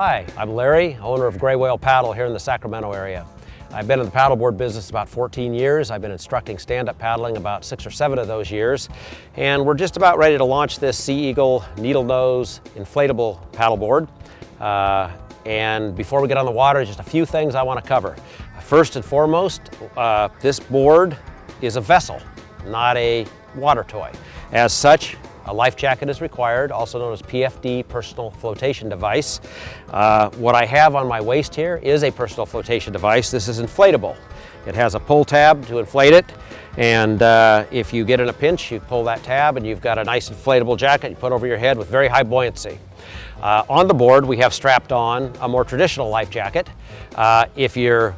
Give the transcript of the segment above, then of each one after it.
Hi, I'm Larry, owner of Gray Whale Paddle here in the Sacramento area. I've been in the paddleboard business about 14 years. I've been instructing stand-up paddling about 6 or 7 of those years. And we're just about ready to launch this Sea Eagle needle nose inflatable paddleboard. And before we get on the water, just a few things I want to cover. First and foremost, this board is a vessel, not a water toy. As such, a life jacket is required, also known as PFD, personal flotation device. What I have on my waist here is a personal flotation device. This is inflatable. It has a pull tab to inflate it, and if you get in a pinch, you pull that tab and you've got a nice inflatable jacket you put over your head with very high buoyancy. On the board, we have strapped on a more traditional life jacket. If you're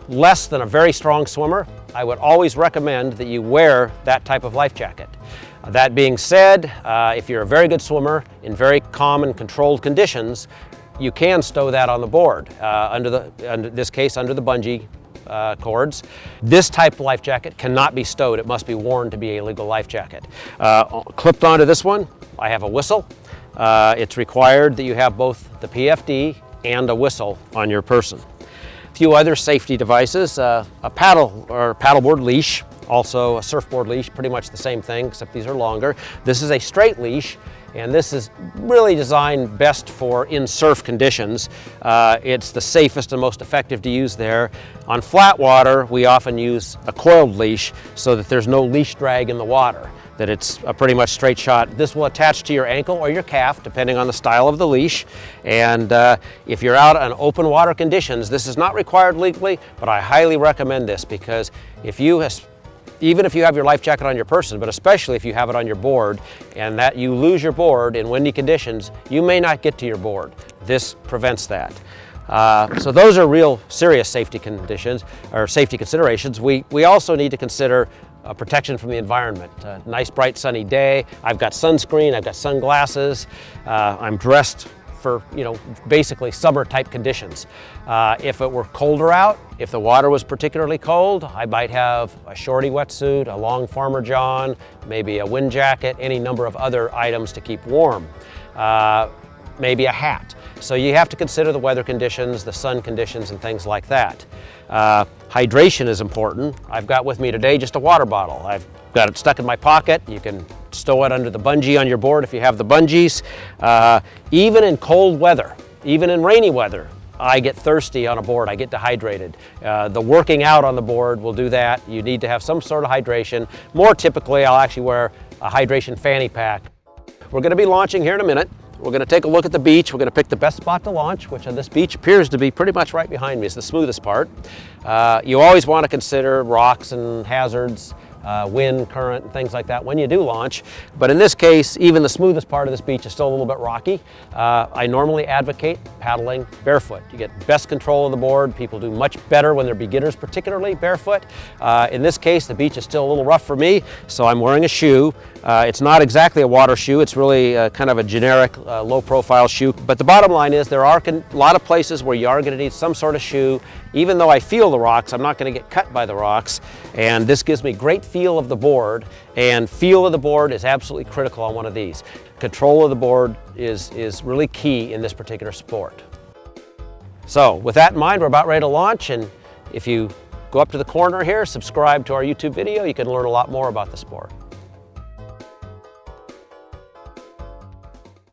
less than a very strong swimmer, I would always recommend that you wear that type of life jacket. That being said, if you're a very good swimmer in very calm and controlled conditions, you can stow that on the board, in this case under the bungee cords. This type of life jacket cannot be stowed. It must be worn to be a legal life jacket. Clipped onto this one, I have a whistle. It's required that you have both the PFD and a whistle on your person. A few other safety devices, a paddle or paddleboard leash, also a surfboard leash, pretty much the same thing, except these are longer. This is a straight leash, and this is really designed best for in surf conditions. It's the safest and most effective to use there. On flat water, we often use a coiled leash so that there's no leash drag in the water, that it's a pretty much straight shot. This will attach to your ankle or your calf, depending on the style of the leash. And if you're out on open water conditions, this is not required legally, but I highly recommend this, because even if you have your life jacket on your person, but especially if you have it on your board, and that you lose your board in windy conditions, you may not get to your board. This prevents that. So those are real serious safety conditions, or safety considerations. We also need to consider protection from the environment. Nice bright sunny day, I've got sunscreen, I've got sunglasses, I'm dressed for, basically summer type conditions. If it were colder out, if the water was particularly cold, I might have a shorty wetsuit, a long Farmer John, maybe a wind jacket, any number of other items to keep warm. Maybe a hat. So you have to consider the weather conditions, the sun conditions, and things like that. Hydration is important. I've got with me today just a water bottle. I've got it stuck in my pocket. You can stow it under the bungee on your board if you have the bungees. Even in cold weather, even in rainy weather, I get thirsty on a board, I get dehydrated. The working out on the board will do that. You need to have some sort of hydration. More typically, I'll actually wear a hydration fanny pack. We're going to be launching here in a minute. We're going to take a look at the beach. We're going to pick the best spot to launch, which on this beach appears to be pretty much right behind me. It's the smoothest part. You always want to consider rocks and hazards, wind, current, and things like that when you do launch. But in this case, even the smoothest part of this beach is still a little bit rocky. I normally advocate paddling barefoot. You get best control of the board. People do much better when they're beginners, particularly barefoot. In this case, the beach is still a little rough for me, so I'm wearing a shoe. It's not exactly a water shoe. It's really kind of a generic low-profile shoe. But the bottom line is there are a lot of places where you are going to need some sort of shoe. Even though I feel the rocks, I'm not going to get cut by the rocks. And this gives me great feel of the board, and feel of the board is absolutely critical on one of these. Control of the board is really key in this particular sport. So with that in mind, we're about ready to launch, and if you go up to the corner here, subscribe to our YouTube video, you can learn a lot more about the sport.